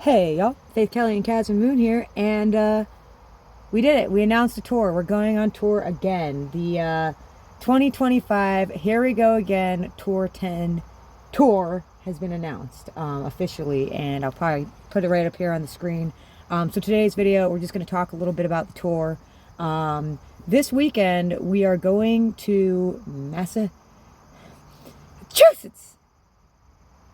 Hey y'all, Faith, Kelly, and Caswyn Moon here, and we did it. We announced a tour. We're going on tour again. The 2025 Here We Go Again Tour 10 tour has been announced officially, and I'll probably put it right up here on the screen. So today's video, we're just going to talk a little bit about the tour. This weekend, we are going to Massachusetts.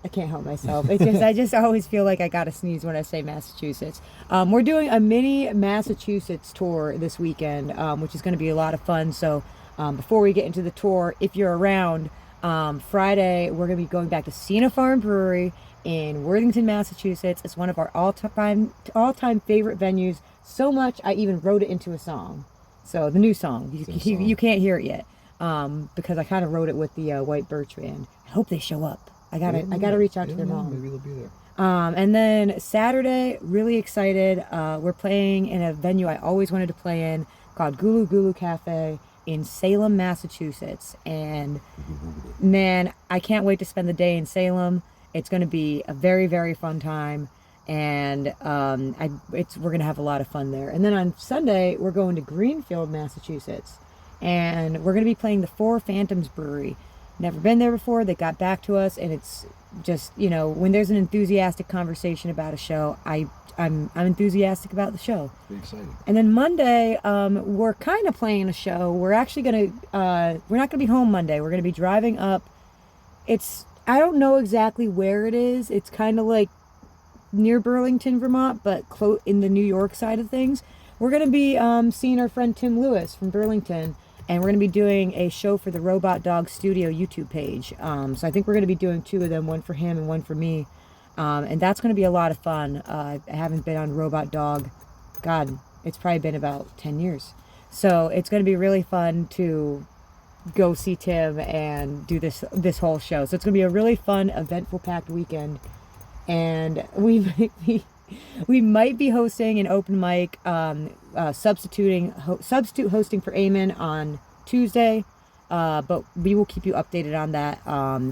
I can't help myself. It's just I just always feel like I gotta sneeze when I say Massachusetts. We're doing a mini Massachusetts tour this weekend, which is going to be a lot of fun. So before we get into the tour, if you're around, Friday we're going to be going back to Cena Farm Brewery in Worthington, Massachusetts. It's one of our all-time favorite venues. So much I even wrote it into a song. So the new song. You can't hear it yet because I kind of wrote it with the White Birch Band. I hope they show up. I gotta reach out to their mom. Maybe they'll be there. And then Saturday, really excited. We're playing in a venue I always wanted to play in called Gulu Gulu Cafe in Salem, Massachusetts. And man, I can't wait to spend the day in Salem. It's going to be a very, very fun time. And we're going to have a lot of fun there. And then on Sunday, we're going to Greenfield, Massachusetts. And we're going to be playing the Four Phantoms Brewery. Never been there before. They got back to us, and it's just, you know, when there's an enthusiastic conversation about a show, I'm enthusiastic about the show. Pretty exciting. And then Monday, we're kind of playing a show. We're actually we're not gonna be home Monday. We're gonna be driving up. I don't know exactly where it is. It's kind of like near Burlington, Vermont, but close in the New York side of things. We're gonna be seeing our friend Tim Lewis from Burlington. And we're going to be doing a show for the Robot Dog Studio YouTube page. So I think we're going to be doing two of them, one for him and one for me. And that's going to be a lot of fun. I haven't been on Robot Dog. God, it's probably been about 10 years. So it's going to be really fun to go see Tim and do this whole show. So it's going to be a really fun, eventful, packed weekend. And we might be hosting an open mic, substitute hosting for Eamon on Tuesday, but we will keep you updated on that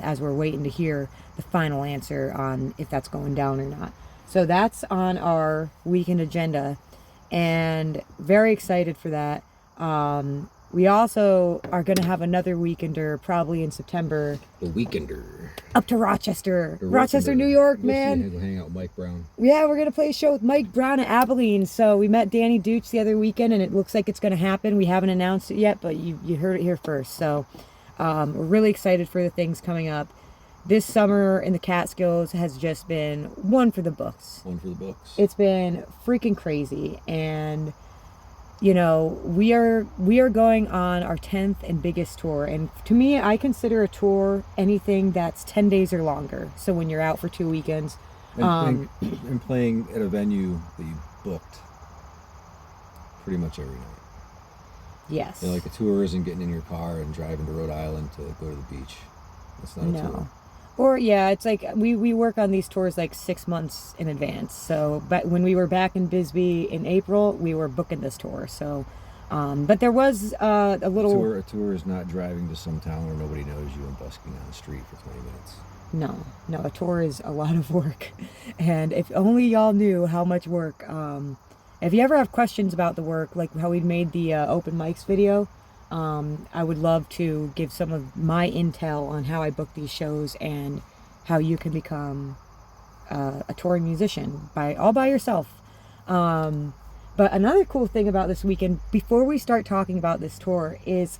as we're waiting to hear the final answer on if that's going down or not. So that's on our weekend agenda, and very excited for that. We also are going to have another weekender probably in September. The Weekender. Up to Rochester, New York, man. Go hang out with Mike Brown. Yeah, we're going to play a show with Mike Brown at Abilene. So we met Danny Dooch the other weekend, and it looks like it's going to happen. We haven't announced it yet, but you heard it here first. So we're really excited for the things coming up. This summer in the Catskills has just been one for the books. One for the books. It's been freaking crazy, and you know, we are going on our 10th and biggest tour. And to me, I consider a tour anything that's 10 days or longer. So when you're out for 2 weekends. And playing at a venue that you booked pretty much every night. Yes. You know, like a tour isn't getting in your car and driving to Rhode Island to go to the beach. That's not a tour. Or yeah, it's like we work on these tours like 6 months in advance. So, but when we were back in Bisbee in April, we were booking this tour. So, but there was a little. A tour is not driving to some town where nobody knows you and busking on the street for 20 minutes. No, a tour is a lot of work, and if only y'all knew how much work. If you ever have questions about the work, like how we made the open mics video. I would love to give some of my intel on how I book these shows and how you can become a touring musician all by yourself. But another cool thing about this weekend, before we start talking about this tour, is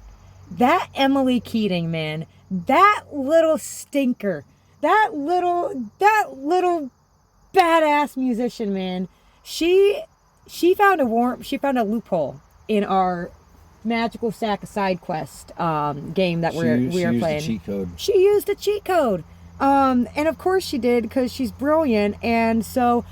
that Emily Keating, man, that little stinker, that little badass musician, man. She found a loophole in our Magical Sack of Side Quest game that we are playing. She used a cheat code. She used a cheat code. And of course she did, because she's brilliant. And so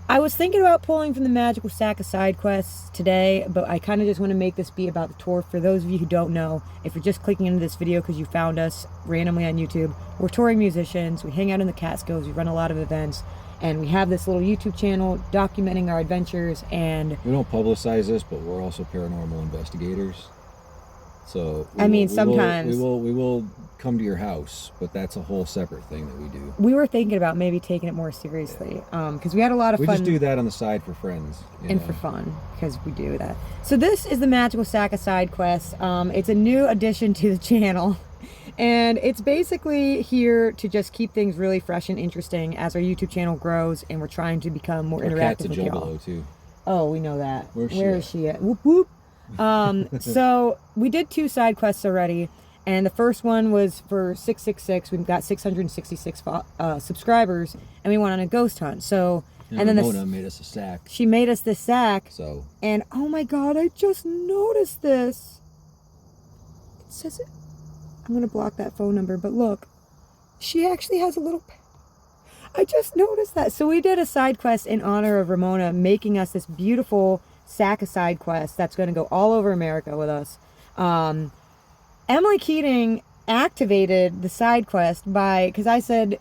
I was thinking about pulling from the Magical Sack of Side Quests today, but I kind of just want to make this be about the tour. For those of you who don't know, if you're just clicking into this video because you found us randomly on YouTube, we're touring musicians. We hang out in the Catskills. We run a lot of events. And we have this little YouTube channel documenting our adventures, and we don't publicize this, but we're also paranormal investigators. So sometimes we will come to your house, but that's a whole separate thing that we do. We were thinking about maybe taking it more seriously, because we had a lot of fun. We just do that on the side for friends and for fun, because we do that. So this is the Magical Sack of Side Quests. It's a new addition to the channel, and it's basically here to just keep things really fresh and interesting as our YouTube channel grows, and we're trying to become more interactive with y'all. Too. Oh, we know that. Where is she at? Whoop whoop. So we did 2 side quests already, and the first one was for 666. We've got 666 subscribers, and we went on a ghost hunt. So and then Ramona made us a sack. She made us this sack. So and oh my god, I just noticed this. It says it. I'm gonna block that phone number, but look, she actually has a little. I just noticed that. So we did a side quest in honor of Ramona making us this beautiful sack of side quests that's going to go all over America with us. Emily Keating activated the side quest because I said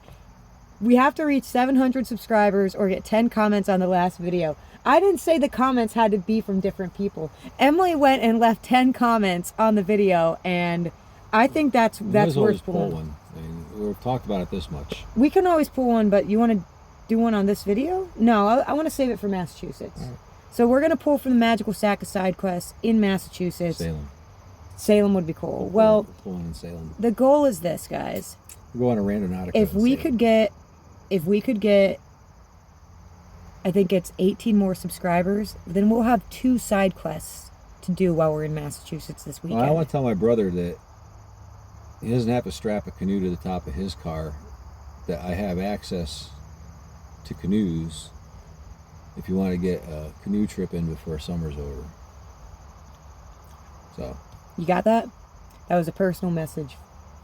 we have to reach 700 subscribers or get 10 comments on the last video. I didn't say the comments had to be from different people. Emily went and left 10 comments on the video, and I think that's worth pulling. One. I mean, we've talked about it this much. We can always pull one, but you want to do one on this video? No, I want to save it for Massachusetts. Right. So we're going to pull from the Magical Sack of Side Quests in Massachusetts. Salem would be cool. Well, pulling in Salem. The goal is this, guys. We'll go on a randonautica. If we could get, I think it's 18 more subscribers, then we'll have 2 side quests to do while we're in Massachusetts this weekend. Well, I want to tell my brother that he doesn't have to strap a canoe to the top of his car, that I have access to canoes if you want to get a canoe trip in before summer's over. So. You got that? That was a personal message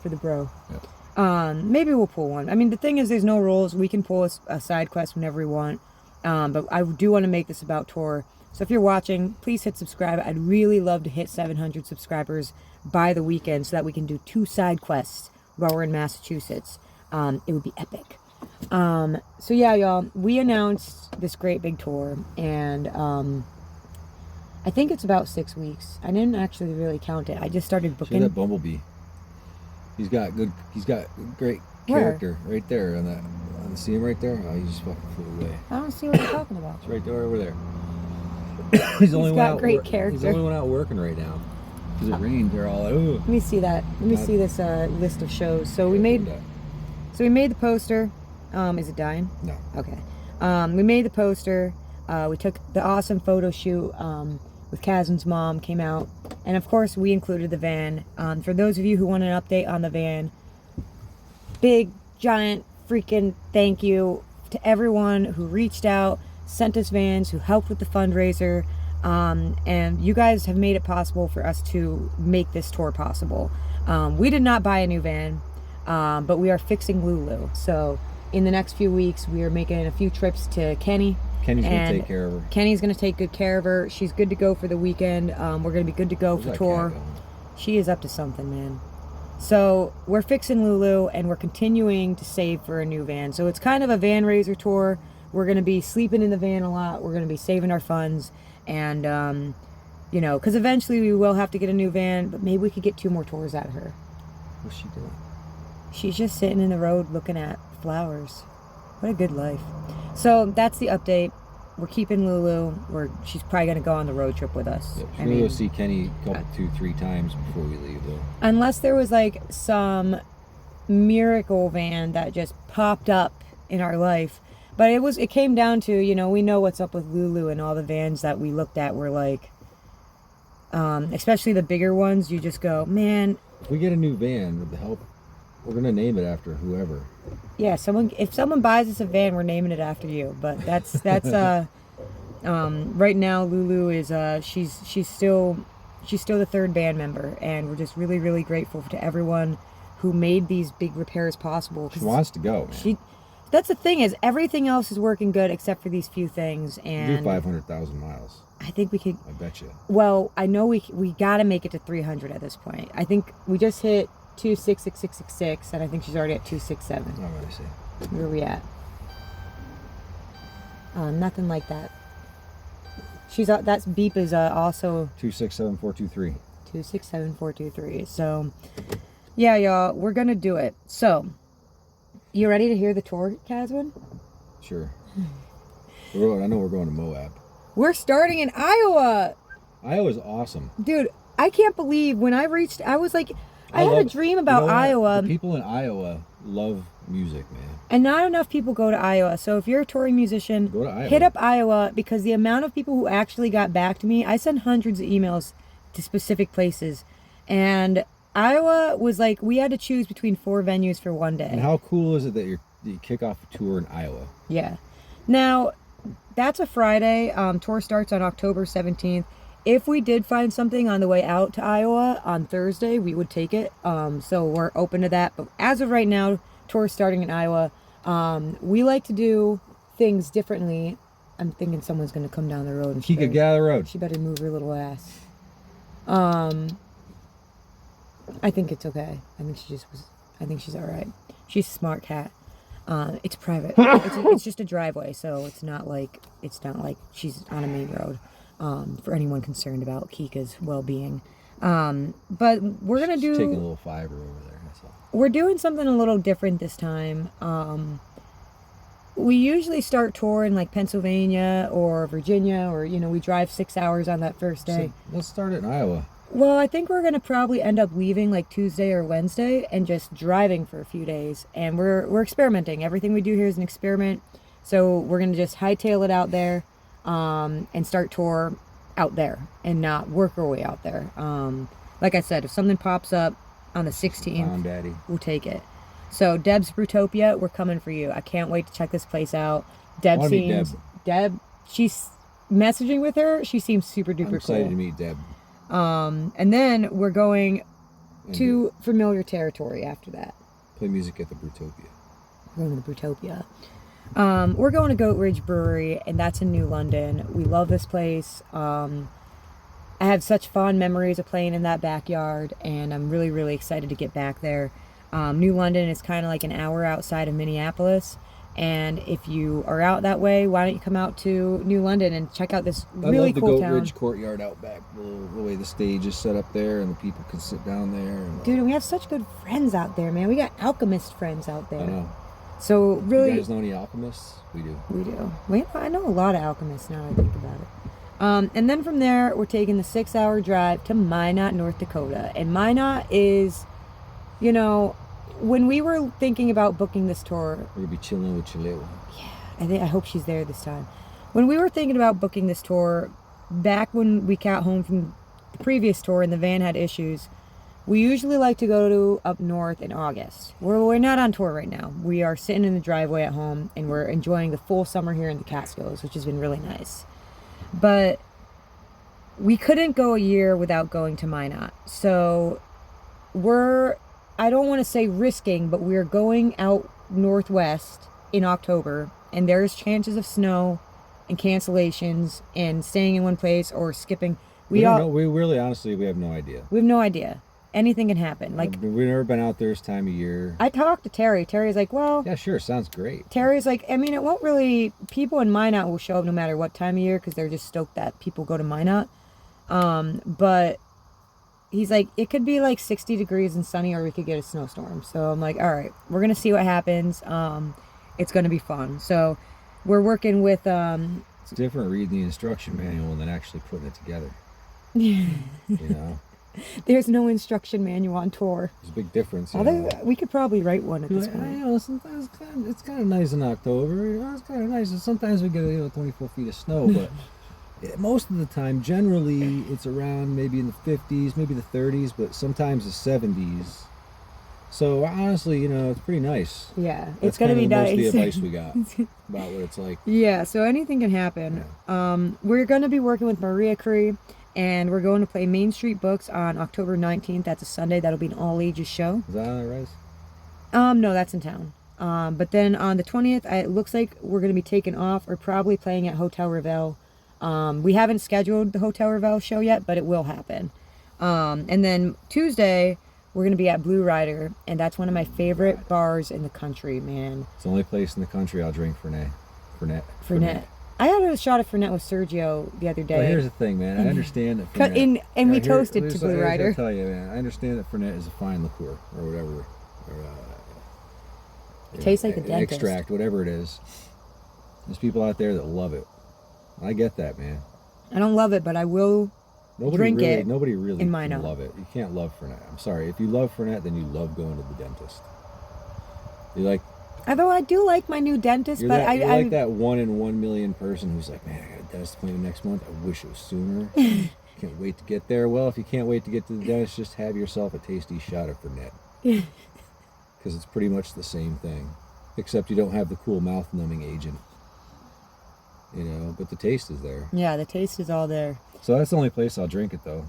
for the bro. Yep. Maybe we'll pull one. I mean, the thing is, there's no rules. We can pull a side quest whenever we want. But I do want to make this about tour. So if you're watching, please hit subscribe. I'd really love to hit 700 subscribers by the weekend so that we can do 2 side quests while we're in Massachusetts. It would be epic. So yeah, y'all, we announced this great big tour, and I think it's about 6 weeks. I didn't actually really count it. I just started booking. See that bumblebee? He's got great character. Where? Right there on that. See him right there? Oh, he just fucking flew away. I don't see what you're talking about. It's right there, over there. He's the only one out. Great character. He's the only one out working right now. Because it rained. They're all like, ooh. Let me see that. Let me see this list of shows. So we made the poster. Is it dying? No. Okay. We made the poster. We took the awesome photo shoot with Caswyn's mom, came out, and of course we included the van. For those of you who want an update on the van, big giant freaking thank you to everyone who reached out, sent us vans, who helped with the fundraiser, and you guys have made it possible for us to make this tour possible. We did not buy a new van, but we are fixing Lulu. So in the next few weeks, we are making a few trips to Kenny. Kenny's going to take care of her. Kenny's going to take good care of her. She's good to go for the weekend. We're going to be good to go for tour. She is up to something, man. So we're fixing Lulu, and we're continuing to save for a new van. So it's kind of a van raiser tour. We're going to be sleeping in the van a lot. We're going to be saving our funds. And, you know, because eventually we will have to get a new van, but maybe we could get 2 more tours out of her. What's she doing? She's just sitting in the road looking at flowers. What a good life. So that's the update. We're keeping Lulu. She's probably going to go on the road trip with us. Yep, she's going to go see Kenny a couple, 2-3 times before we leave, though. Unless there was like some miracle van that just popped up in our life. But it came down to, you know, we know what's up with Lulu, and all the vans that we looked at were like, especially the bigger ones, you just go, man. If we get a new van with the help, we're going to name it after whoever. Yeah, if someone buys us a van, we're naming it after you. But that's right now Lulu is she's still the 3rd band member, and we're just really, really grateful to everyone who made these big repairs possible. She wants to go, man. That's the thing, is everything else is working good except for these few things. And we do 500,000 miles. I think we could. I bet you. Well, I know we got to make it to 300 at this point. I think we just hit 26666, and I think she's already at 267. Oh, what I see. Where are we at? Nothing like that. That's beep is also 267423. 267-423. So, yeah, y'all, we're going to do it. So, you ready to hear the tour, Caswyn? Sure. I know we're going to Moab. We're starting in Iowa. Iowa's awesome. Dude, I can't believe when I reached, I was like, I had a dream about Iowa. The people in Iowa love music, man. And not enough people go to Iowa. So if you're a touring musician, Go to Iowa. hit up Iowa, because the amount of people who actually got back to me, I sent hundreds of emails to specific places. And Iowa was like, we had to choose between 4 venues for one day. And how cool is it that you kick off a tour in Iowa? Yeah. Now, that's a Friday. Tour starts on October 17th. If we did find something on the way out to Iowa on Thursday, we would take it. So we're open to that. But as of right now, tour starting in Iowa. We like to do things differently. I'm thinking someone's going to come down the road. And Kika, get out of the road. She better move her little ass. I think it's okay. I think she's all right. She's a smart cat. It's private. It's just a driveway, so it's not like she's on a main road. For anyone concerned about Kika's well-being. But we're gonna do taking a little fiber over there. That's all. We're doing something a little different this time. We usually start tour in like Pennsylvania or Virginia, or we drive 6 hours on that first day. So let's start it in Iowa. Well, I think we're gonna probably end up leaving like Tuesday or Wednesday and just driving for a few days. And we're experimenting. Everything we do here is an experiment. So we're gonna just hightail it out there, and start tour out there and not work our way out there. Like I said, if something pops up on the 16th, Daddy, we'll take it. So Deb's Brutopia, we're coming for you. I can't wait to check this place out. Deb, she's messaging with her. She seems super duper cool. I'm excited to meet Deb. And then we're going to familiar territory after that. Play music at the Brutopia. We're going to the Brutopia. We're going to Goat Ridge Brewery, and that's in New London. We love this place. I have such fond memories of playing in that backyard, and I'm really, really excited to get back there. New London is kind of like an hour outside of Minneapolis, and if you are out that way, why don't you come out to New London and check out this really cool town. I love the Goat Ridge courtyard out back, the way the stage is set up there, and the people can sit down there. And, dude, we have such good friends out there, man. We got alchemist friends out there. I know. So really, you guys know any alchemists? We do. We do. I know a lot of alchemists now I think about it. And then from there, we're taking the 6-hour drive to Minot, North Dakota. And Minot is, when we were thinking about booking this tour, we're gonna be chilling with Chilewa. Yeah, I hope she's there this time. When we were thinking about booking this tour, back when we got home from the previous tour and the van had issues, we usually like to go to up north in August. We're not on tour right now. We are sitting in the driveway at home, and we're enjoying the full summer here in the Catskills, which has been really nice. But we couldn't go a year without going to Minot. So I don't want to say risking, but we're going out northwest in October, and there's chances of snow and cancellations and staying in one place or skipping. We don't know. We really, honestly, we have no idea. We have no idea. Anything can happen. Like, we've never been out there this time of year. I talked to Terry. Terry's like, well... Yeah, sure. Sounds great. Terry's like, it won't really... People in Minot will show up no matter what time of year because they're just stoked that people go to Minot. But he's like, it could be like 60 degrees and sunny, or we could get a snowstorm. So I'm like, all right, we're going to see what happens. It's going to be fun. So we're working with... It's different reading the instruction manual than actually putting it together. There's no instruction manual on tour. There's a big difference. We could probably write one at this point. Sometimes it's kind of nice in October. It's kind of nice. And sometimes we get 24 feet of snow, but most of the time, generally, it's around maybe in the 50s, maybe the 30s, but sometimes the 70s. So honestly, it's pretty nice. Yeah, it's gonna be nice. That's the advice we got about what it's like. Yeah, so anything can happen. Yeah. We're gonna be working with Maria Cree. And we're going to play Main Street Books on October 19th. That's a Sunday. That'll be an all-ages show. Is that on the rise? No, that's in town. But then on the 20th, it looks like we're going to be taking off or probably playing at Hotel Revel. We haven't scheduled the Hotel Revel show yet, but it will happen. And then Tuesday, we're going to be at Blue Rider, and that's one of my favorite bars in the country, man. It's the only place in the country I'll drink Fernet. I had a shot of Fernet with Sergio the other day. Well, here's the thing, man. I understand that Cut Fernet... in, and we toasted to Blue Rider. I'll tell you, man. I understand that Fernet is a fine liqueur, or whatever. Or, it tastes like a dentist. Extract, whatever it is. There's people out there that love it. I get that, man. I don't love it, but I will drink it. Nobody really in can love it. You can't love Fernet. I'm sorry. If you love Fernet, then you love going to the dentist. You like... Although I do like my new dentist, you're but you're like that 1 in 1 million person who's like, man, I got a dentist appointment next month. I wish it was sooner. Can't wait to get there. Well, if you can't wait to get to the dentist, just have yourself a tasty shot of Fernet. Because it's pretty much the same thing, except you don't have the cool mouth numbing agent. You know, but the taste is there. Yeah, the taste is all there. So that's the only place I'll drink it, though.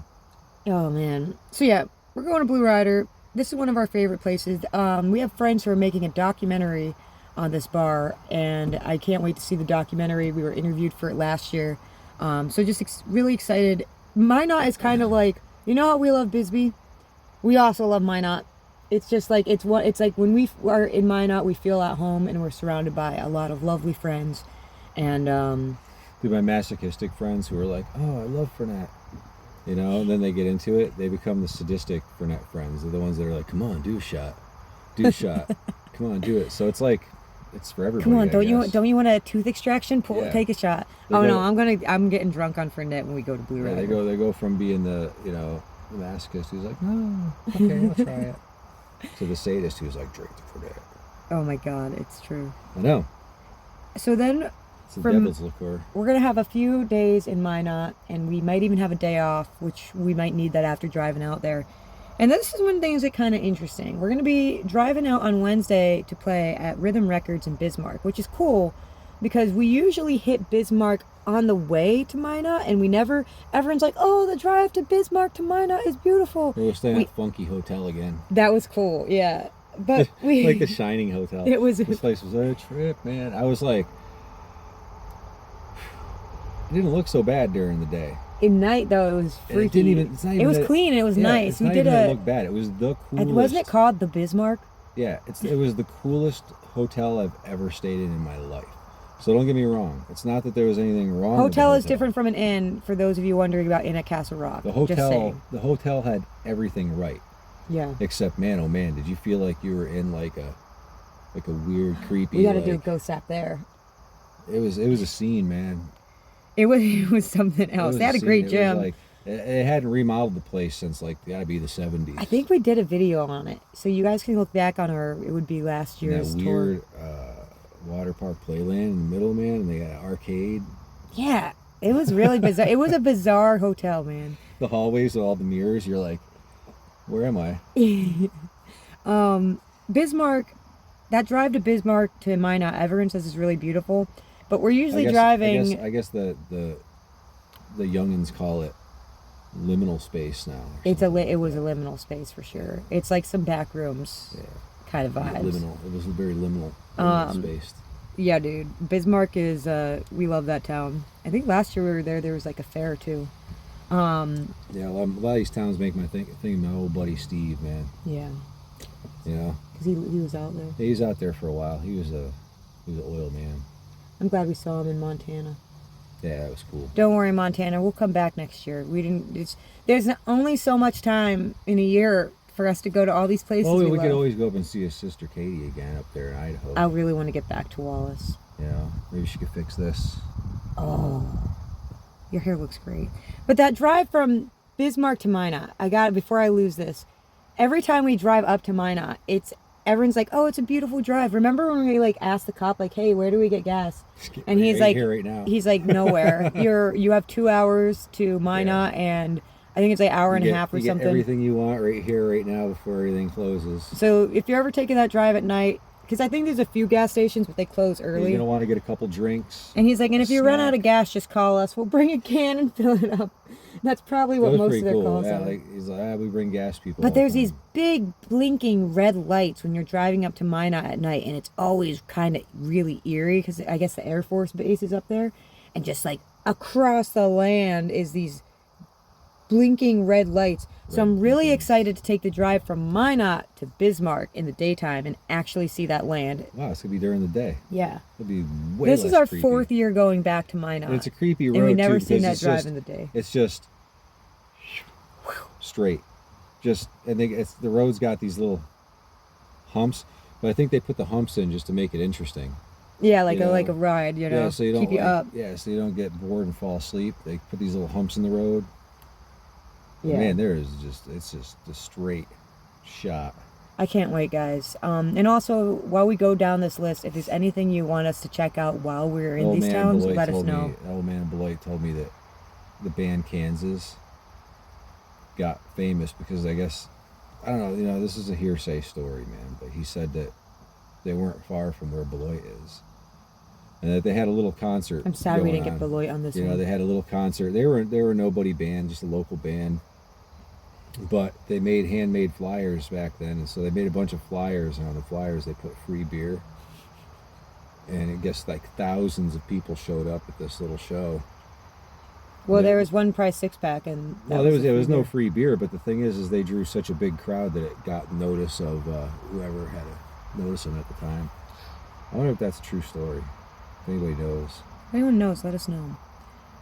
Oh, man. So, yeah, we're going to Blue Rider. This is one of our favorite places. We have friends who are making a documentary on this bar, and I can't wait to see the documentary. We were interviewed for it last year. So just really excited. Minot is kind of like, you know how we love Bisbee? We also love Minot. It's just like, it's like when we are in Minot, we feel at home, and we're surrounded by a lot of lovely friends. And through my masochistic friends who are like, oh, I love Fernet. You know, and then they get into it. They become the sadistic Fernet friends. They're the ones that are like, come on, do a shot. Do a shot. Come on, do it. So it's like, it's for everybody. Come on, don't you want a tooth extraction? Take a shot. No, I'm getting drunk on Fernet when we go to Blue Rider. They go from being the masochist who's like, no, okay, I'll try it, to the sadist who's like, drink the Fernet. Oh my God, it's true. I know. So then, it's the devil's liqueur. We're gonna have a few days in Minot, and we might even have a day off, which we might need that after driving out there. And this is when things get kind of interesting. We're going to be driving out on Wednesday to play at Rhythm Records in Bismarck, which is cool because we usually hit Bismarck on the way to Minot, and everyone's like, oh, the drive to Bismarck to Minot is beautiful. We're staying at Funky Hotel again. That was cool, yeah. But like the Shining Hotel. This place was a trip, man. I was like, it didn't look so bad during the day. At night, though, it was freaky. It was clean. It was nice. It didn't look bad. It was the coolest. Wasn't it called the Bismarck? Yeah, it was the coolest hotel I've ever stayed in my life. So don't get me wrong. It's not that there was anything wrong. Hotel is different from an inn. For those of you wondering about Inn at Castle Rock, the hotel had everything right. Yeah. Except, man, oh man, did you feel like you were in like a weird, creepy? We got to do a ghost sap there. It was a scene, man. It was something else. They had a great gym. It hadn't remodeled the place since gotta be the 70s. I think we did a video on it, so you guys can look back on it would be last year's that tour. Weird water park playland in the middle, man, and they got an arcade. Yeah, it was really bizarre. It was a bizarre hotel, man. The hallways with all the mirrors. You're like, where am I? Bismarck. That drive to Bismarck to Minot, everyone says is really beautiful. But we're usually driving. I guess the youngins call it liminal space now. It was a liminal space for sure. It's like some back rooms, kind of vibes. Liminal. It was very liminal spaced. Yeah, dude. Bismarck is. We love that town. I think last year we were there. There was like a fair too. Yeah, a lot of these towns make me think of my old buddy Steve, man. Yeah. You know. Because he was out there. Yeah, he was out there for a while. He was an oil man. I'm glad we saw him in Montana. Yeah, that was cool. Don't worry, Montana. We'll come back next year. There's only so much time in a year for us to go to all these places. Well, we could always go up and see his sister Katie again up there in Idaho. I really want to get back to Wallace. Yeah, maybe she could fix this. Oh, your hair looks great. But that drive from Bismarck to Minot, before I lose this. Every time we drive up to Minot, everyone's like, oh, it's a beautiful drive. Remember when we asked the cop, hey, where do we get gas? And he's like, here right now. He's like, nowhere. You have 2 hours to Minot, and I think it's an hour and a half or something. Get everything you want right here, right now, before everything closes. So if you're ever taking that drive at night, because I think there's a few gas stations, but they close early. You're gonna want to get a couple drinks. And he's like, and if you run out of gas, just call us. We'll bring a can and fill it up. That's probably what most of their calls are. He's like, we bring gas people. But there's these big blinking red lights when you're driving up to Minot at night, and it's always kind of really eerie because I guess the Air Force base is up there, and just across the land is these blinking red lights. So I'm really excited to take the drive from Minot to Bismarck in the daytime and actually see that land. Wow, it's gonna be during the day. Yeah. It'll be way This less is our creepy. 4th year going back to Minot. And it's a creepy road and we never too, seen that it's drive just, in the day. It's just straight. The road's got these little humps, but I think they put the humps in just to make it interesting. Yeah, like a ride, you know. Yeah, so you don't keep you up. Yeah, so you don't get bored and fall asleep. They put these little humps in the road. Yeah. Man, it's just a straight shot. I can't wait, guys. And also, while we go down this list, if there's anything you want us to check out while we're in these towns, let us know. Old man Beloit told me that the band Kansas got famous because I guess, I don't know, this is a hearsay story, man, but he said that they weren't far from where Beloit is. And that they had a little concert. I'm sad we didn't get Beloit on this one. They had a little concert. They were a nobody band, just a local band. But they made handmade flyers back then, and so they made a bunch of flyers, and on the flyers they put free beer. And I guess like thousands of people showed up at this little show. Well, there was one price 6-pack, and there was no free beer, but the thing is they drew such a big crowd that it got notice of whoever had to notice them at the time. I wonder if that's a true story. If anybody knows. If anyone knows, let us know.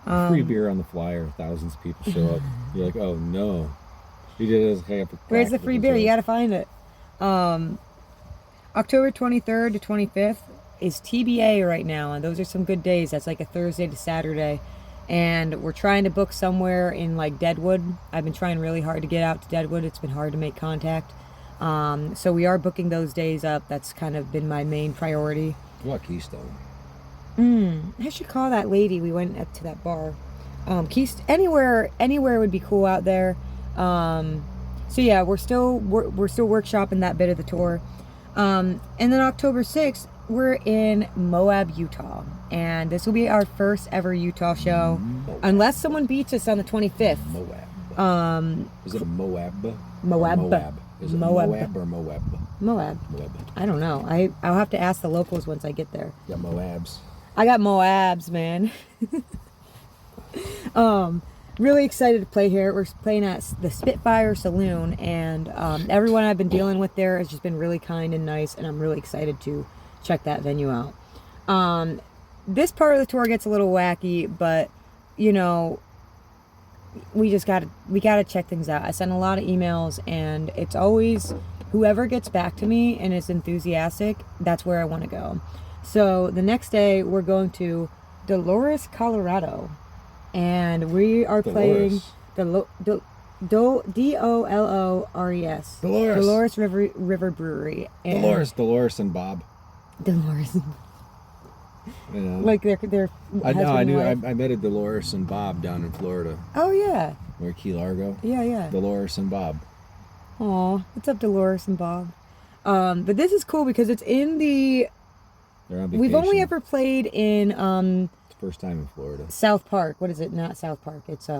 Free beer on the flyer, thousands of people show up. You're like, oh no. You did it. Where's the free beer? You gotta find it. October 23rd to 25th is TBA right now, and those are some good days. That's like a Thursday to Saturday. And we're trying to book somewhere in like Deadwood. I've been trying really hard to get out to Deadwood. It's been hard to make contact. So we are booking those days up. That's kind of been my main priority. What, Keystone? I should call that lady. We went up to that bar. Anywhere would be cool out there. So yeah, we're still workshopping that bit of the tour. And then October 6th, we're in Moab, Utah. And this will be our first ever Utah show. Moab. Unless someone beats us on the 25th. Moab. Is it a Moab? Moab. Moab. Is it Moab or Moab? Moab. I don't know. I'll have to ask the locals once I get there. You got Moabs. I got Moabs, man. Really excited to play here. We're playing at the Spitfire Saloon, and everyone I've been dealing with there has just been really kind and nice, and I'm really excited to check that venue out. This part of the tour gets a little wacky, but we gotta check things out. I send a lot of emails, and it's always whoever gets back to me and is enthusiastic, that's where I want to go. So the next day we're going to Dolores, Colorado, and we are playing D-O-L-O-R-E-S. Dolores River Brewery. And Dolores and Bob. Dolores. Like they're I knew. I met a Dolores and Bob down in Florida. Oh yeah. Or Key Largo. Yeah. Dolores and Bob. Aw, what's up, Dolores and Bob? But this is cool because it's in the. They're on vacation. We've only ever played in It's the first time in Florida. South Park. What is it? Not South Park. It's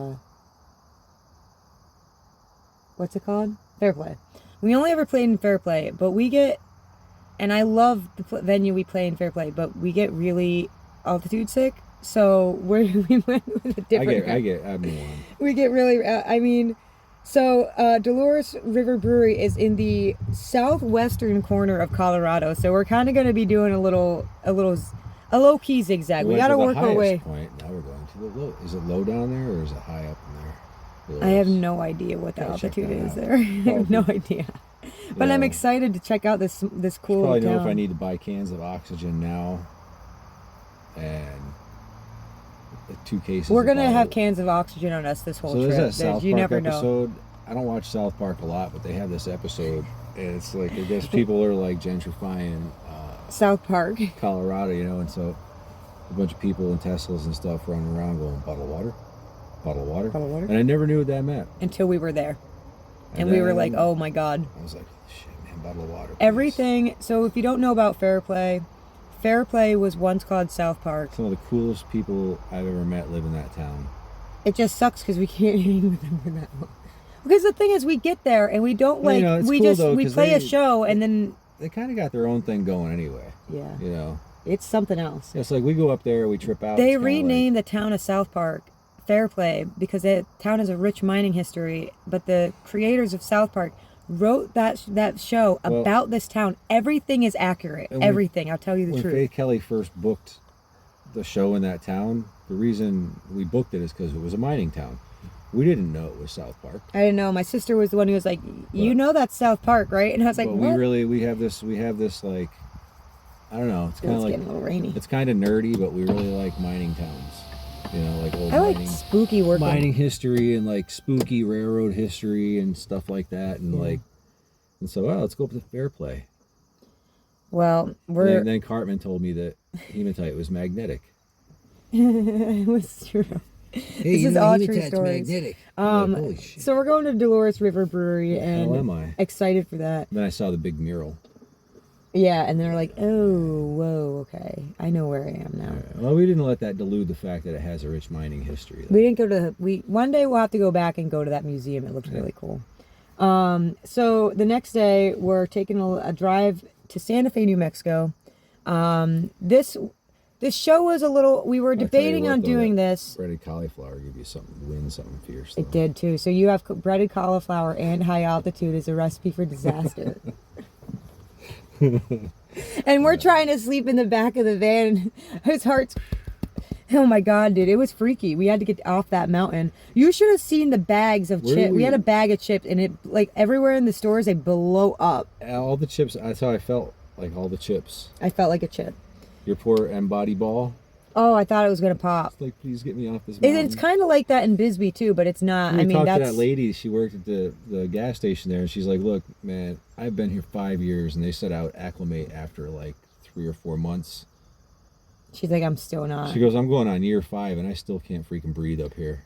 what's it called? Fairplay. We only ever played in Fairplay, but we get. And I love the venue we play in Fairplay, but we get really altitude sick. So we went with a different. I'm the one. We get really. So Dolores River Brewery is in the southwestern corner of Colorado. So we're kind of going to be doing a low key zigzag. We got to work our way. Point. Now we're going to the low. Is it low down there or is it high up in there? Dolores. I have no idea what the altitude is there. I have no idea. But I'm excited to check out this cool probably town. Know if I need to buy cans of oxygen now and 2 cases. We're gonna have cans of oxygen on us this whole trip. So there's that South you Park never episode. know. I don't watch South Park a lot, but they have this episode, and it's like I guess people are like gentrifying South Park, Colorado, and so a bunch of people in Teslas and stuff running around going bottled water. And I never knew what that meant until we were there. And we were like, oh my God. I was like, shit, man, bottle of water. Please. Everything. So if you don't know about Fairplay was once called South Park. Some of the coolest people I've ever met live in that town. It just sucks because we can't even remember that long. Because the thing is, we get there and we don't we play a show and then. They kind of got their own thing going anyway. Yeah. It's something else. It's like we go up there, we trip out. They renamed the town of South Park fair play because the town has a rich mining history, but the creators of South Park wrote that show about this town. Everything is accurate. Everything. I'll tell you the truth. When Faith Kelly first booked the show in that town, the reason we booked it is because it was a mining town. We didn't know it was South Park. I didn't know. My sister was the one who was like, "You know that's South Park, right?" And I was like, "What?" We have this like, I don't know. It's kind of like getting a little rainy. It's kind of nerdy, but we really like mining towns. You know, like old I like spooky work. Mining history and like spooky railroad history and stuff like that, and and so let's go up to fair play. Well, then Cartman told me that hematite was magnetic. It was true. Hey, this is all true stories. Magnetic. Holy shit. So we're going to Dolores River Brewery, and am I excited for that. Then I saw the big mural. Yeah, and they're like, "Oh, whoa, okay, I know where I am now." Yeah. Well, we didn't let that dilute the fact that it has a rich mining history. We didn't go to one day we'll have to go back and go to that museum. It looks really cool. So the next day we're taking a drive to Santa Fe, New Mexico. This show was a little. We were debating on doing this. Breaded cauliflower give you something fierce. Though. It did too. So you have breaded cauliflower and high altitude is a recipe for disaster. And we're trying to sleep in the back of the van. His heart's... Oh my God, dude. It was freaky. We had to get off that mountain. You should have seen the bags of chips. We had a bag of chips, and it, like, everywhere in the stores, they blow up. All the chips, that's how I felt, like all the chips. I felt like a chip. Your poor embody ball. Oh, I thought it was going to pop. It's like, please get me off this mountain. It's kind of like that in Bisbee, too, but it's not. I talked to that lady. She worked at the gas station there, and she's like, look, man, I've been here 5 years, and they said I would acclimate after, like, 3 or 4 months. She's like, I'm still not. She goes, I'm going on year 5, and I still can't freaking breathe up here.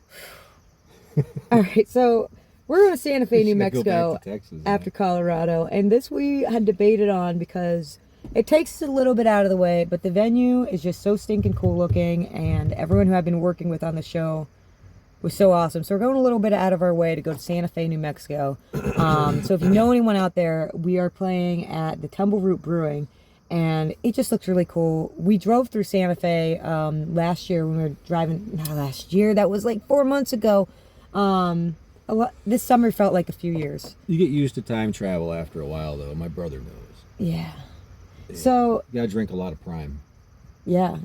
All right, so we're going to Santa Fe, New Mexico, go back to Texas, after Colorado, and this we had debated on because... It takes us a little bit out of the way, but the venue is just so stinking cool looking, and everyone who I've been working with on the show was so awesome. So we're going a little bit out of our way to go to Santa Fe, New Mexico. So if you know anyone out there, we are playing at the Tumbleroot Brewing, and it just looks really cool. We drove through Santa Fe last year when we were driving. Not last year, that was like 4 months ago. This summer felt like a few years. You get used to time travel after a while, though. My brother knows. Yeah. So you gotta drink a lot of Prime. Yeah,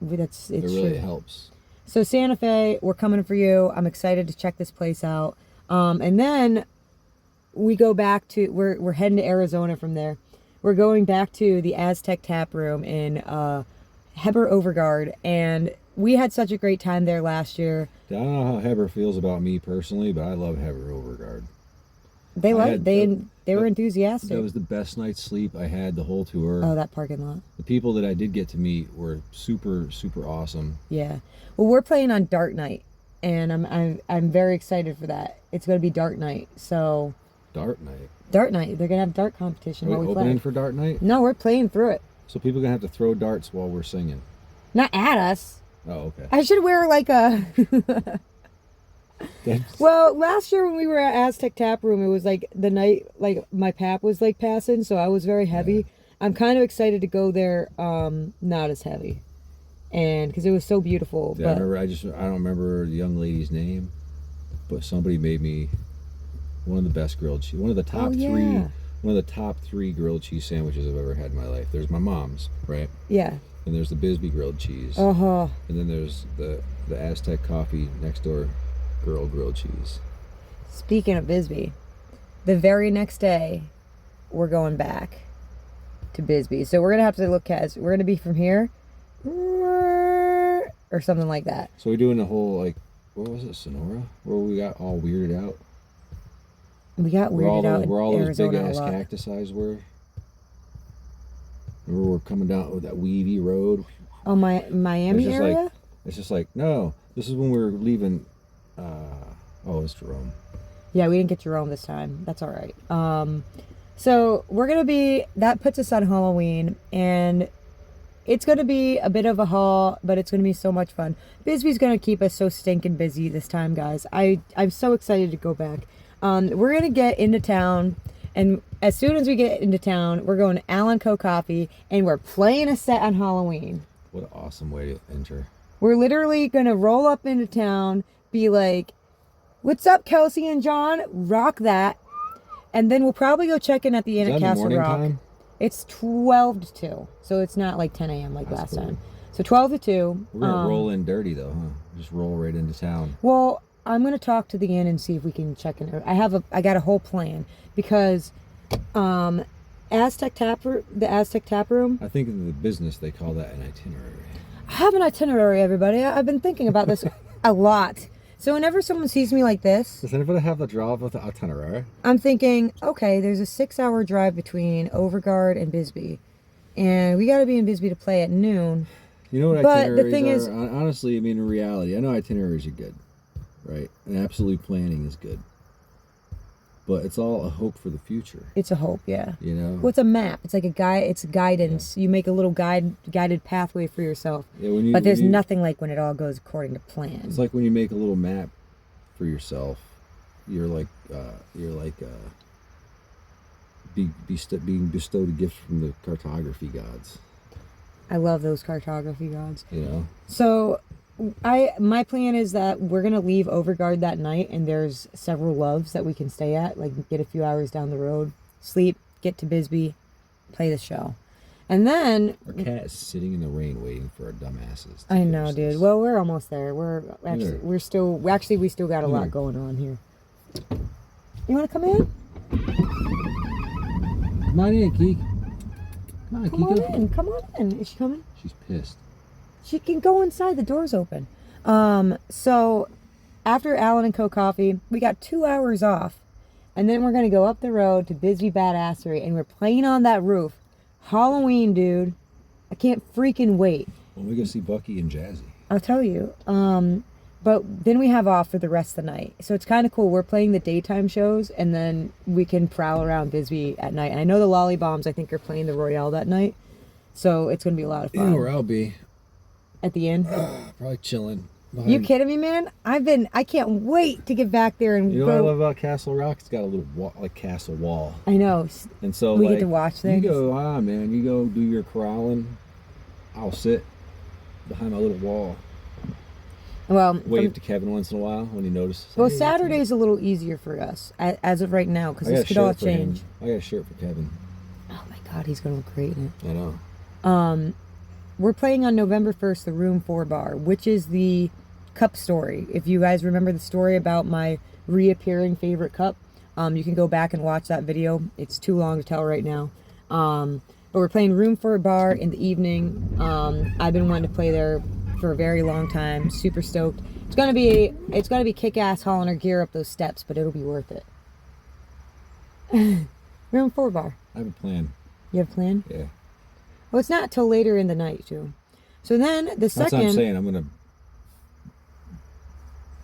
it really helps. So Santa Fe, we're coming for you. I'm excited to check this place out. And then we go back to we're heading to Arizona from there. We're going back to the Aztec Tap Room in Heber Overgaard, and we had such a great time there last year. I don't know how Heber feels about me personally, but I love Heber Overgaard. They were enthusiastic. That was the best night's sleep I had the whole tour. Oh, that parking lot. The people that I did get to meet were super, super awesome. Yeah. Well, we're playing on Dart Night, and I'm very excited for that. It's going to be Dart Night, so. Dart Night. Dart Night. They're going to have dart competition while we play. Opening for Dart Night? No, we're playing through it. So people are going to have to throw darts while we're singing. Not at us. Oh, okay. I should wear like a. Well, last year when we were at Aztec Tap Room, it was like the night, like my pap was like passing, so I was very heavy. Yeah. I'm kind of excited to go there, not as heavy, and because it was so beautiful. Yeah, but I don't remember the young lady's name, but somebody made me one of the best grilled cheese, one of the top three grilled cheese sandwiches I've ever had in my life. There's my mom's, right? Yeah. And there's the Bisbee grilled cheese. Uh-huh. And then there's the Aztec Coffee next door. Grilled cheese. Speaking of Bisbee, the very next day, we're going back to Bisbee. So we're going to have to look at, we're going to be from here, or something like that. So we're doing the whole, like, what was it, Sonora? Where we got all weirded out? We got weirded out where all those Arizona big-ass cactus eyes were? Remember we're coming down with that weedy road? Oh, Miami area? It's just like, no, this is when we were leaving... it's Jerome. Yeah, we didn't get Jerome this time. That's all right. So we're going to be, that puts us on Halloween, and it's going to be a bit of a haul, but it's going to be so much fun. Bisbee's going to keep us so stinking busy this time, guys. I'm so excited to go back. We're going to get into town, and as soon as we get into town, we're going to Allen Co. Coffee, and we're playing a set on Halloween. What an awesome way to enter. We're literally going to roll up into town, be like, what's up, Kelsey and John? Rock that. And then we'll probably go check in at the inn at Castle Rock. Time? It's 12 to 2. So it's not like 10 a.m. like last time. So 12 to 2. We're going to roll in dirty, though, huh? Just roll right into town. Well, I'm going to talk to the inn and see if we can check in. I got a whole plan because the Aztec Tap Room. I think in the business they call that an itinerary. I have an itinerary, everybody. I've been thinking about this a lot. So whenever someone sees me like this... Does anybody have the drive with the itinerary? I'm thinking, okay, there's a 6-hour drive between Overguard and Bisbee. And we got to be in Bisbee to play at noon. You know what itineraries are? Honestly, I mean, in reality, I know itineraries are good, right? And absolute planning is good. But it's all a hope for the future. It's a hope, yeah. You know? Well, it's a map. It's like a guide. It's guidance. Yeah. You make a little guided pathway for yourself. Yeah, but there's nothing like when it all goes according to plan. It's like when you make a little map for yourself. You're like being bestowed a gift from the cartography gods. I love those cartography gods. You know? So... my plan is that we're going to leave Overguard that night, and there's several loves that we can stay at, like get a few hours down the road, sleep, get to Bisbee, play the show. And then... Our cat is sitting in the rain waiting for our dumbasses. I know, dude. Well, we're almost there. We still got a lot going on here. You want to come in? Come on in, Keek. Come on in. Is she coming? She's pissed. She can go inside. The door's open. So after Allen and Co. Coffee, we got 2 hours off. And then we're going to go up the road to Bisbee Badassery. And we're playing on that roof. Halloween, dude. I can't freaking wait. When we go see Bucky and Jazzy. I'll tell you. But then we have off for the rest of the night. So it's kind of cool. We're playing the daytime shows. And then we can prowl around Bisbee at night. And I know the Lollybombs, I think, are playing the Royale that night. So it's going to be a lot of fun. You know where I'll be. At the end? Probably chilling. You kidding me, man? I can't wait to get back there and You know what I love about Castle Rock? It's got a little castle wall. I know. And so we get to watch things. You go, man, you go do your corralling. I'll sit behind my little wall. Well, wave to Kevin once in a while when he notices. Well, hey, Saturday's a little easier for us as of right now because this could all change. I got a shirt for Kevin. Oh my God, he's gonna look great in it. I know. We're playing on November 1st, the Room 4 bar, which is the cup story. If you guys remember the story about my reappearing favorite cup, you can go back and watch that video. It's too long to tell right now. But we're playing Room 4 bar in the evening. I've been wanting to play there for a very long time. Super stoked. It's gonna be kick-ass hauling our gear up those steps, but it'll be worth it. Room 4 bar. I have a plan. You have a plan? Yeah. Well, it's not till later in the night, too. So then the second... That's what I'm saying. I'm going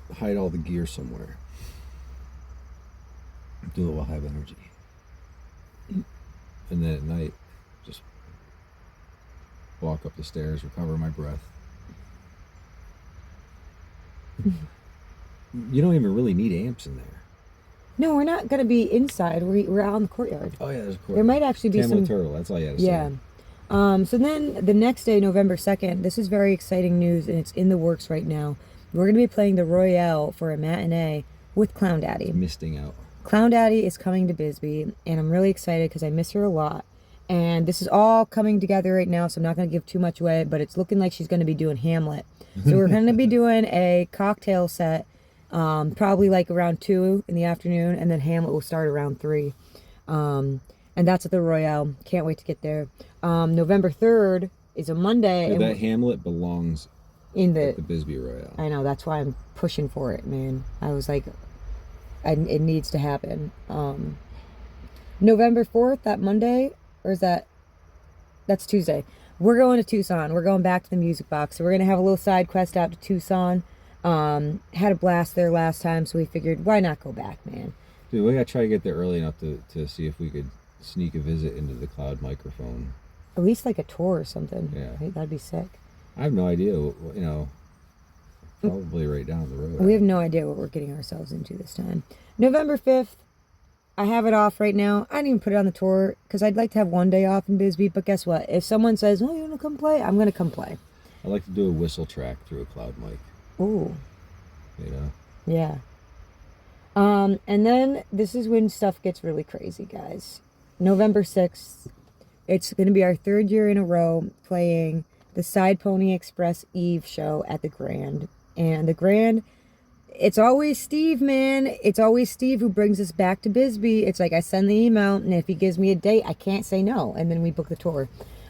to hide all the gear somewhere. Do it while I have energy. And then at night, just walk up the stairs, recover my breath. You don't even really need amps in there. No, we're not going to be inside. We're out in the courtyard. Oh, yeah, there's a courtyard. There might actually be some... Turtle, that's all you had to say. Yeah. So then the next day, November 2nd, this is very exciting news, and it's in the works right now. We're going to be playing the Royale for a matinee with Clown Daddy. Misting out. Clown Daddy is coming to Bisbee, and I'm really excited because I miss her a lot. And this is all coming together right now, so I'm not going to give too much away, but it's looking like she's going to be doing Hamlet. So we're going to be doing a cocktail set, probably like around 2 in the afternoon, and then Hamlet will start around 3. And that's at the Royale. Can't wait to get there. November 3rd is a Monday. Yeah, that Hamlet belongs at the Bisbee Royale. I know. That's why I'm pushing for it, man. I was like, it needs to happen. November 4th, that Monday, or is that's Tuesday. We're going to Tucson. We're going back to the Music Box. So we're going to have a little side quest out to Tucson. Had a blast there last time, so we figured, why not go back, man? Dude, we got to try to get there early enough to see if we could sneak a visit into the cloud microphone. At least like a tour or something. Yeah. Right? That'd be sick. I have no idea, probably right down the road. We have no idea what we're getting ourselves into this time. November 5th, I have it off right now. I didn't even put it on the tour because I'd like to have one day off in Bisbee, but guess what? If someone says, oh, you want to come play? I'm going to come play. I like to do a whistle track through a cloud mic. Ooh. You know? Yeah. And then this is when stuff gets really crazy, guys. November 6th, it's going to be our 3rd year in a row playing the Side Pony Express Eve show at the Grand. And the Grand, it's always Steve, man. It's always Steve who brings us back to Bisbee. It's like I send the email, and if he gives me a date, I can't say no. And then we book the tour.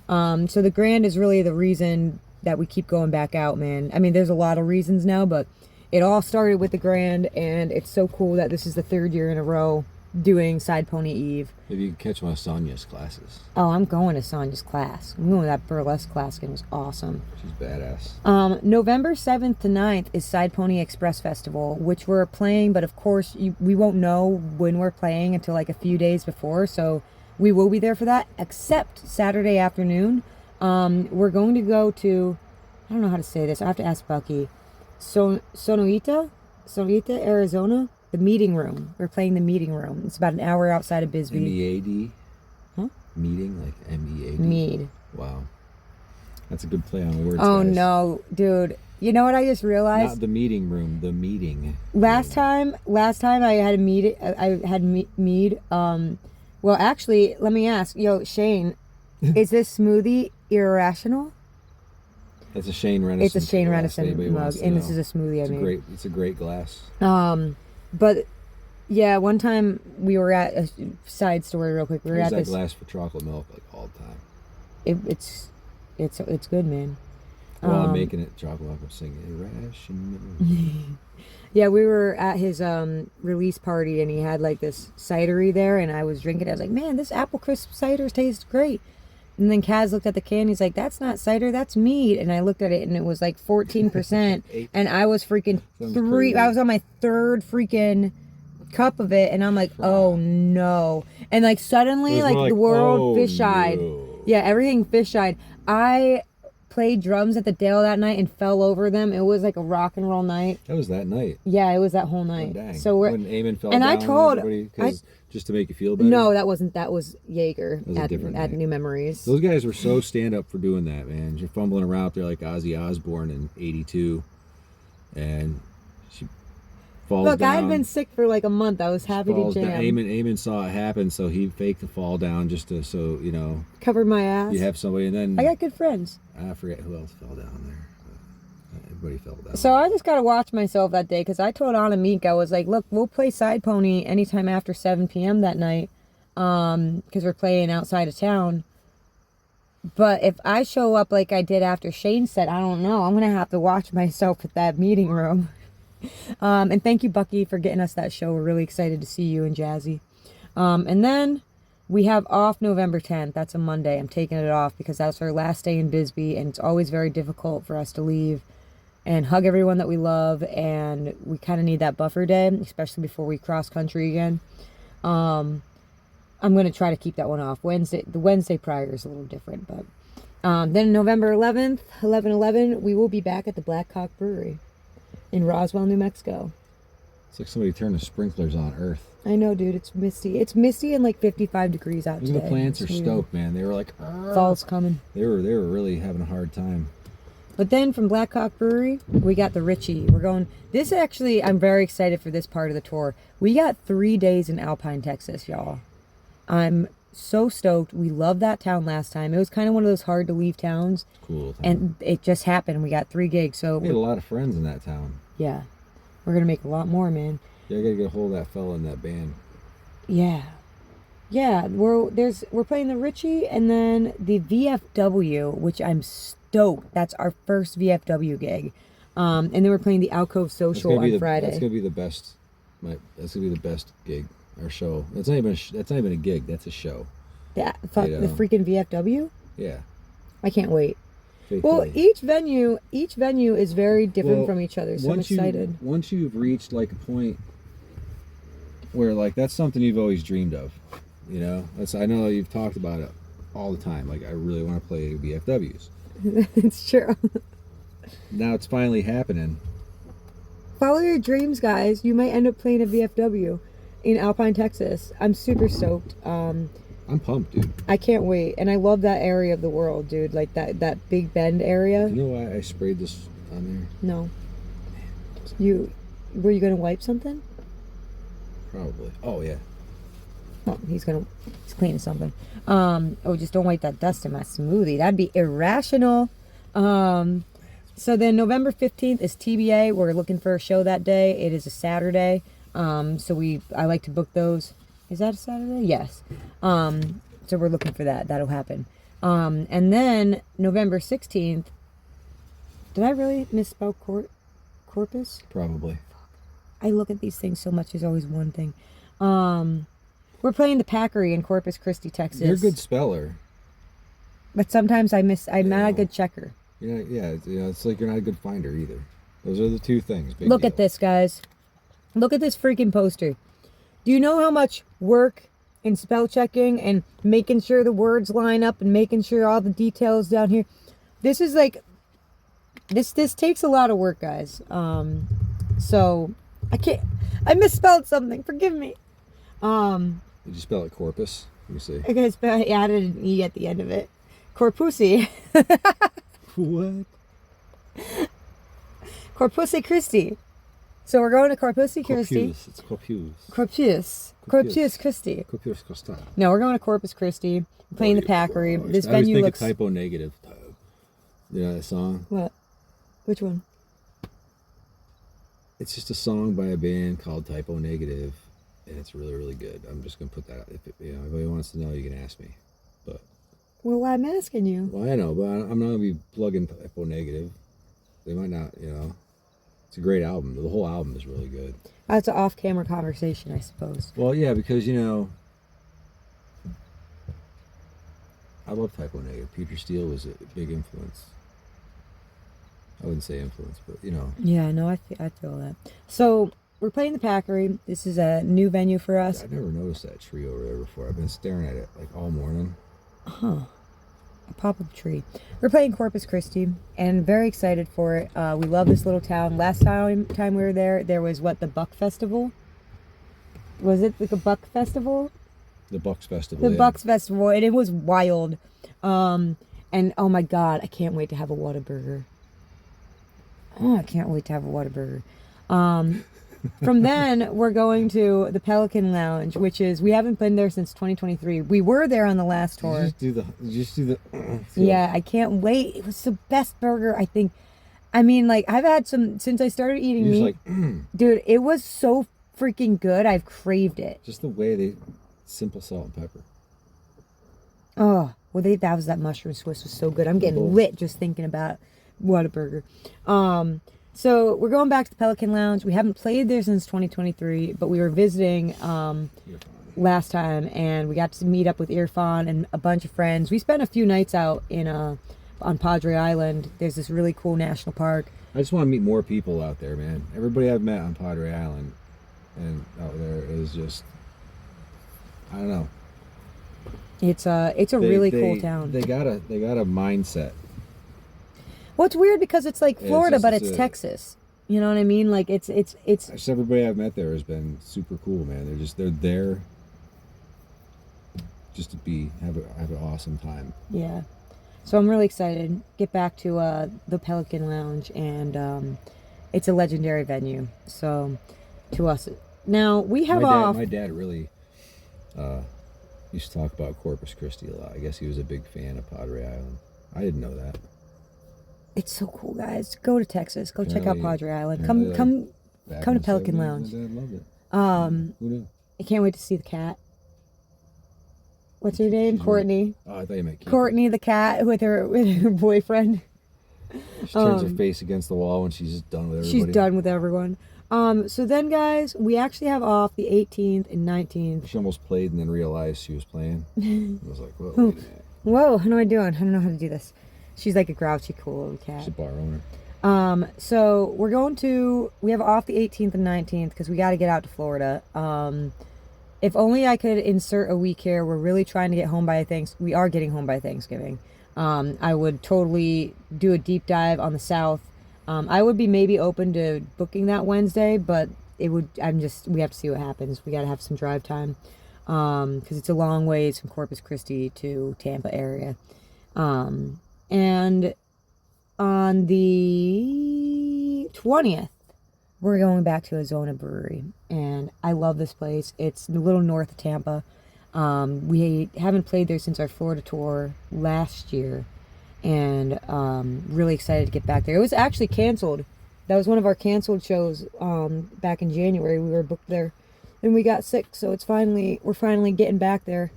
So the Grand is really the reason that we keep going back out, man. I mean, there's a lot of reasons now, but it all started with the Grand, and it's so cool that this is the 3rd year in a row doing Side Pony Eve. Maybe you can catch one of Sonia's classes. Oh, I'm going to Sonia's class. I'm going to that burlesque class, and it was awesome. She's badass. November 7th to 9th is Side Pony Express Festival, which we're playing, but of course we won't know when we're playing until like a few days before, so we will be there for that, except Saturday afternoon. We're going to go to, I don't know how to say this, I have to ask Bucky, Sonoita, Arizona, the meeting room. We're playing the meeting room. It's about an hour outside of Bisbee. M-E-A-D? Huh? Meeting, like M-E-A-D? Mead. Wow. That's a good play on words, Oh, guys. no, dude. You know what I just realized? Not the meeting room, the meeting. Last time I had a mead. Mead. Well, actually, let me ask, yo, Shane, is this smoothie irrational? That's a Shane Renison. It's a Shane Renison mug, and this is a smoothie I made. It's a great glass. But yeah, one time we were at a side story real quick. We were I use at that this glass for chocolate milk like all the time. It's good, man. While I'm making it chocolate milk, I'm singing irrational. Yeah, we were at his release party, and he had like this cidery there, and I was drinking it. I was like, man, this apple crisp cider tastes great. And then Kaz looked at the can. He's like, that's not cider, that's mead. And I looked at it, and it was like 14%. And I was freaking I was on my 3rd freaking cup of it. And I'm like, oh no. And like suddenly, like the world fish-eyed. No. Yeah, everything fish-eyed. I played drums at the Dale that night and fell over them. It was like a rock and roll night. That was that night. Yeah, it was that whole night. Oh, dang. So when Eamon fell and down, I told, just to make you feel better. No, that wasn't. That was Jaeger at night. New Memories. Those guys were so stand up for doing that, man. You're fumbling around there like Ozzy Osbourne in '82, and she falls down. Look, I had been sick for like a month. I was happy to jam. Eamon saw it happen, so he faked the fall down just to cover my ass. You have somebody, and then I got good friends. I forget who else fell down there. Everybody fell down. So I just got to watch myself that day, because I told Anna Meek, I was like, look, we'll play Side Pony anytime after 7 p.m. that night, because we're playing outside of town. But if I show up like I did after Shane said, I don't know, I'm going to have to watch myself at that meeting room. And thank you, Bucky, for getting us that show. We're really excited to see you and Jazzy. And then we have off November 10th. That's a Monday. I'm taking it off because that's our last day in Bisbee, and it's always very difficult for us to leave and hug everyone that we love, and we kind of need that buffer day, especially before we cross country again. I'm going to try to keep that one off. The Wednesday prior is a little different, but then November 11th, 11/11, we will be back at the Black Hawk Brewery in Roswell, New Mexico. It's like somebody turned the sprinklers on Earth. I know, dude. It's misty. It's misty and like 55 degrees out today. The plants are stoked, man. They were like, fall's coming. They were really having a hard time. But then from Black Hawk Brewery, we got the Ritchie. We're going, this actually, I'm very excited for this part of the tour. We got 3 days in Alpine, Texas, y'all. I'm so stoked. We loved that town last time. It was kind of one of those hard to leave towns. Cool town. And it just happened. We got 3 gigs. So we had a lot of friends in that town. Yeah. We're going to make a lot more, man. Yeah, I got to get a hold of that fella in that band. Yeah. Yeah, we're playing the Ritchie and then the VFW, which I'm stoked. That's our first VFW gig. And then we're playing the Alcove Social on Friday. That's gonna be the best. That's gonna be the best gig or show. That's not even a gig. That's a show. The freaking VFW. Yeah. I can't wait. Faithfully. Well, each venue is very different from each other. So I'm excited. Once you've reached like a point where like that's something you've always dreamed of, you know. I know you've talked about it all the time. Like I really want to play VFWs. It's true. Now it's finally happening. Follow your dreams, guys. You might end up playing a VFW in Alpine, Texas. I'm super stoked. I'm pumped, dude. I can't wait. And I love that area of the world, dude. Like that Big Bend area. You know why I sprayed this on there? No. Were you going to wipe something? Probably. Oh, yeah. Oh, he's cleaning something. Just don't wipe that dust in my smoothie. That'd be irrational. So then November 15th is TBA. We're looking for a show that day. It is a Saturday. I like to book those. Is that a Saturday? Yes. So we're looking for that. That'll happen. And then November 16th, did I really misspell Corpus? Probably. I look at these things so much. There's always one thing. We're playing the Packery in Corpus Christi, Texas. You're a good speller. But sometimes I'm not a good checker. Yeah, it's like you're not a good finder either. Those are the two things. Look at this, guys. Look at this freaking poster. Do you know how much work and spell checking and making sure the words line up and making sure all the details down here? This is like, this takes a lot of work, guys. So I misspelled something. Forgive me. Did you spell it corpus? Let me see. I added an E at the end of it. Corpusi. What? Corpusi Christi. So we're going to Corpusi Christi. It's Corpus. Corpus Christi. Corpus Christi. No, we're going to Corpus Christi. We're playing the Packery. This venue looks... Typo Negative. You know that song? What? Which one? It's just a song by a band called Typo Negative, and it's really, really good. I'm just gonna put that out. If anybody wants to know, you can ask me. But well, I'm asking you. Well, I know, but I'm not gonna be plugging Typo Negative. They might not, It's a great album. The whole album is really good. That's an off-camera conversation, I suppose. Well, yeah, because I love Typo Negative. Peter Steele was a big influence. I wouldn't say influence, but Yeah, no, I feel that. So we're playing the Packery. This is a new venue for us. I've never noticed that tree over there before. I've been staring at it like all morning. Huh. A pop-up tree. We're playing Corpus Christi and very excited for it. We love this little town. Last time we were there was the Buck Festival? Was it the Buck Festival? The Bucks Festival. The Bucks Festival, and it was wild. And oh my God, I can't wait to have a Whataburger. Oh, I can't wait to have a Whataburger. From then, we're going to the Pelican Lounge, which is, we haven't been there since 2023. We were there on the last tour. Did you just do the yeah, I can't wait. It was the best burger, I think. I mean, like, I've had some since I started eating meat. Dude, it was so freaking good. I've craved it. Just the way they, simple salt and pepper. Oh, well, that mushroom Swiss was so good. I'm getting lit just thinking about Whataburger. So we're going back to the Pelican Lounge. We haven't played there since 2023, but we were visiting last time, and we got to meet up with Irfan and a bunch of friends. We spent a few nights out on Padre Island. There's this really cool national park. I just want to meet more people out there, man. Everybody I've met on Padre Island and out there is just, I don't know. It's a really cool town. They got a mindset. Well, it's weird because it's like Florida, but it's Texas. You know what I mean? Like it's. Just everybody I've met there has been super cool, man. They're there just to have an awesome time. Yeah. So I'm really excited. Get back to the Pelican Lounge, and it's a legendary venue. So to us, now we have my dad really used to talk about Corpus Christi a lot. I guess he was a big fan of Padre Island. I didn't know that. It's so cool, guys. Go to Texas. Go check out Padre Island. Come to Pelican Lounge. My dad loved it. Who knew? I can't wait to see the cat. What's her name? Courtney. Oh, I thought you meant Keith. Courtney the cat with her boyfriend. She turns her face against the wall when she's just done with everybody. She's done with everyone. So then, guys, we actually have off the 18th and 19th. She almost played and then realized she was playing. I was like, whoa, wait a minute. Whoa, how am I doing? I don't know how to do this. She's like a grouchy, cool little cat. She's a bar owner. So we have off the 18th and 19th because we got to get out to Florida. If only I could insert a week here. We're really trying to get home by we are getting home by Thanksgiving. I would totally do a deep dive on the South. I would be maybe open to booking that Wednesday, but we have to see what happens. We got to have some drive time. because it's a long ways from Corpus Christi to Tampa area. And on the 20th, we're going back to Azona Brewery, and I love this place. It's a little north of Tampa. We haven't played there since our Florida tour last year, and really excited to get back there. It was actually canceled. That was one of our canceled shows back in January. We were booked there, and we got sick, so we're finally getting back there.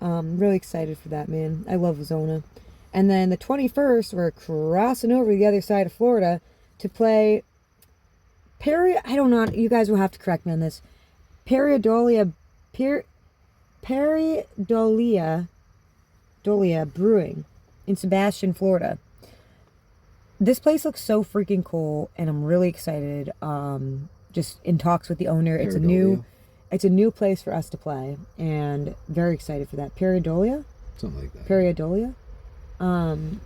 Really excited for that, man. I love Azona. And then the 21st, we're crossing over to the other side of Florida to play I don't know, you guys will have to correct me on this. Dolia Brewing in Sebastian, Florida. This place looks so freaking cool, and I'm really excited. Just in talks with the owner. It's a new place for us to play, and very excited for that. Pareidolia? Something like that. Pareidolia? Right,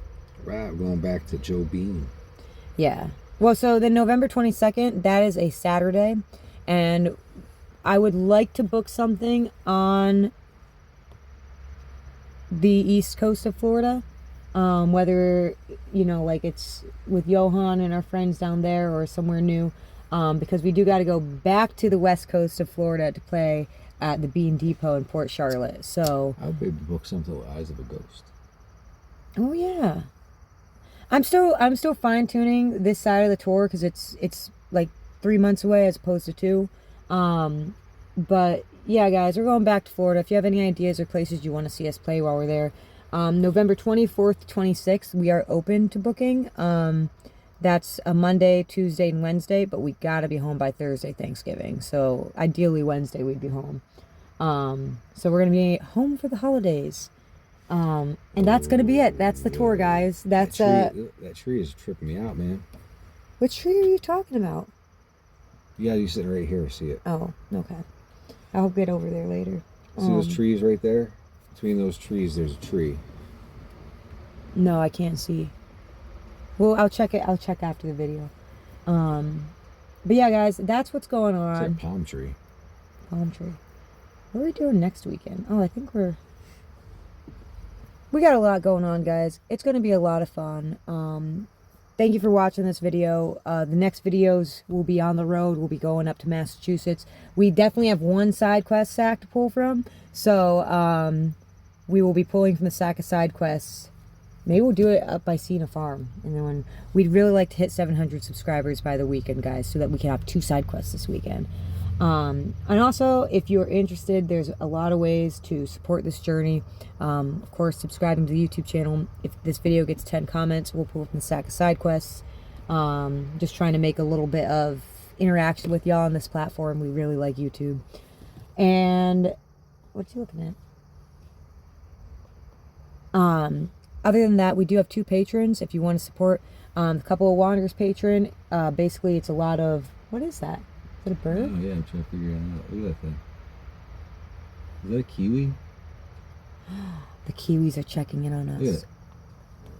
we're going back to Joe Bean. Yeah. Well, so then November 22nd, that is a Saturday, and I would like to book something on the east coast of Florida, whether, like it's with Johan and our friends down there or somewhere new, because we do got to go back to the west coast of Florida to play at the Bean Depot in Port Charlotte. So I would maybe book something with Eyes of a Ghost. Oh yeah, I'm still fine tuning this side of the tour because it's like 3 months away as opposed to 2. But yeah, guys, we're going back to Florida. If you have any ideas or places you want to see us play while we're there, November 24th to 26th, we are open to booking. That's a Monday, Tuesday, and Wednesday, but we gotta be home by Thursday, Thanksgiving. So ideally Wednesday we'd be home. So we're gonna be home for the holidays. And that's gonna be it. That's the tour, guys. That's that tree is tripping me out, man. Which tree are you talking about? Yeah, you sitting right here. See it? Oh, okay. I'll get over there later. See those trees right there? Between those trees, there's a tree. No, I can't see. Well, I'll check it. I'll check after the video. But yeah, guys, that's what's going on. It's a palm tree. Palm tree. What are we doing next weekend? Oh, I think we got a lot going on, guys. It's going to be a lot of fun. Thank you for watching this video. The next videos will be on the road. We'll be going up to Massachusetts. We definitely have one side quest sack to pull from. So, we will be pulling from the sack of side quests. Maybe we'll do it up by Cena Farm. And then we'd really like to hit 700 subscribers by the weekend, guys, so that we can have 2 side quests this weekend. And also, if you're interested, there's a lot of ways to support this journey. Of course, subscribing to the YouTube channel. If this video gets 10 comments, we'll pull from the sack of side quests. Just trying to make a little bit of interaction with y'all on this platform. We really like YouTube. And what you looking at? Other than that, we do have 2 patrons. If you want to support the Couple of Wanderers patron, basically it's a lot of, what is that? Is it a bird? Oh, yeah, I'm trying to figure it out. Look at that thing. Is that a kiwi? The kiwis are checking in on us. Yeah.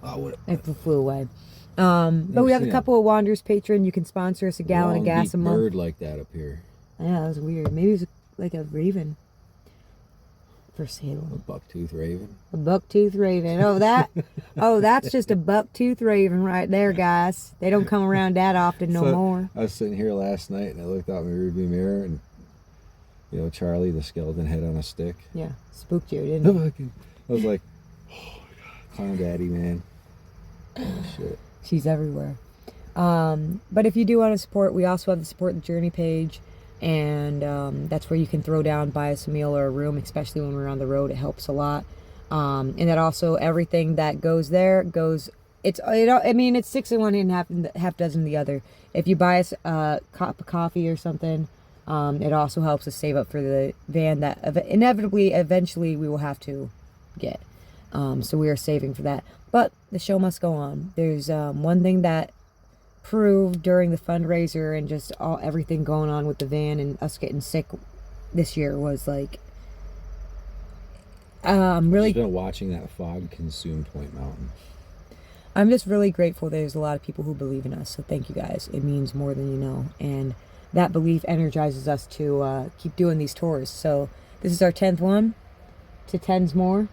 Oh, what? It flew away. But we have a Couple of Wanderers patron. You can sponsor us a gallon of gas a month. Bird like that up here. Yeah, that was weird. Maybe it was like a raven. For Salem. A bucktooth raven. A bucktooth raven. Oh, that's just a bucktooth raven right there, guys. They don't come around that often no more. I was sitting here last night and I looked out my rearview mirror and, Charlie, the skeleton head on a stick. Yeah, spooked you, didn't it? I was like, oh my God, Clown Daddy, man. Oh, shit. She's everywhere. But if you do want to support, we also have the Support the Journey page. And that's where you can throw down, buy us a meal or a room, especially when we're on the road. It helps a lot. And that also, everything that goes there goes, it's 6 in one and half dozen the other. If you buy us a cup of coffee or something, it also helps us save up for the van that inevitably, eventually we will have to get. So we are saving for that. But the show must go on. There's one thing that proved during the fundraiser and just everything going on with the van and us getting sick this year was like really been watching that fog consume Point Mountain. I'm just really grateful there's a lot of people who believe in us, so thank you guys. It means more than you know, and that belief energizes us to keep doing these tours. So This is our 10th one. To 10's more.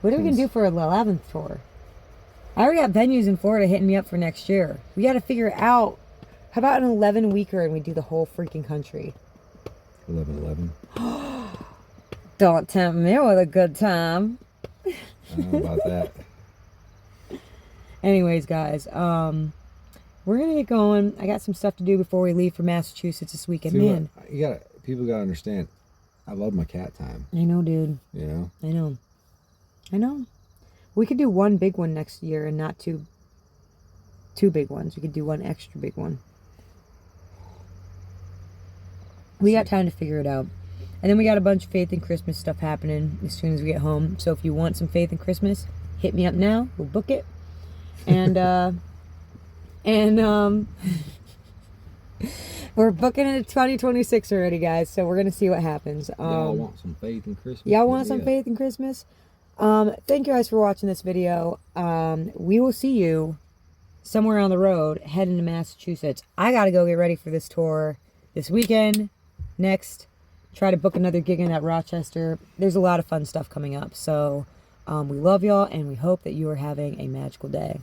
What are we going to do for our 11th tour? I already got venues in Florida hitting me up for next year. We got to figure out. How about an 11-weeker and we do the whole freaking country? 11-11. Don't tempt me with a good time. I don't know about that. Anyways, guys, we're gonna get going. I got some stuff to do before we leave for Massachusetts this weekend. See, Man, people gotta understand. I love my cat time. I know, dude. You know. I know. We could do one big one next year and not two big ones. We could do one extra big one. We got time to figure it out. And then we got a bunch of Faith and Christmas stuff happening as soon as we get home. So if you want some Faith and Christmas, hit me up now. We'll book it. And we're booking it 2026 already, guys. So we're gonna see what happens. Y'all want some Faith and Christmas? Y'all want some Faith and Christmas? Thank you guys for watching this video. We will see you somewhere on the road heading to Massachusetts. I gotta go get ready for this tour this weekend. Next, try to book another gig in at Rochester. There's a lot of fun stuff coming up. So we love y'all and we hope that you are having a magical day.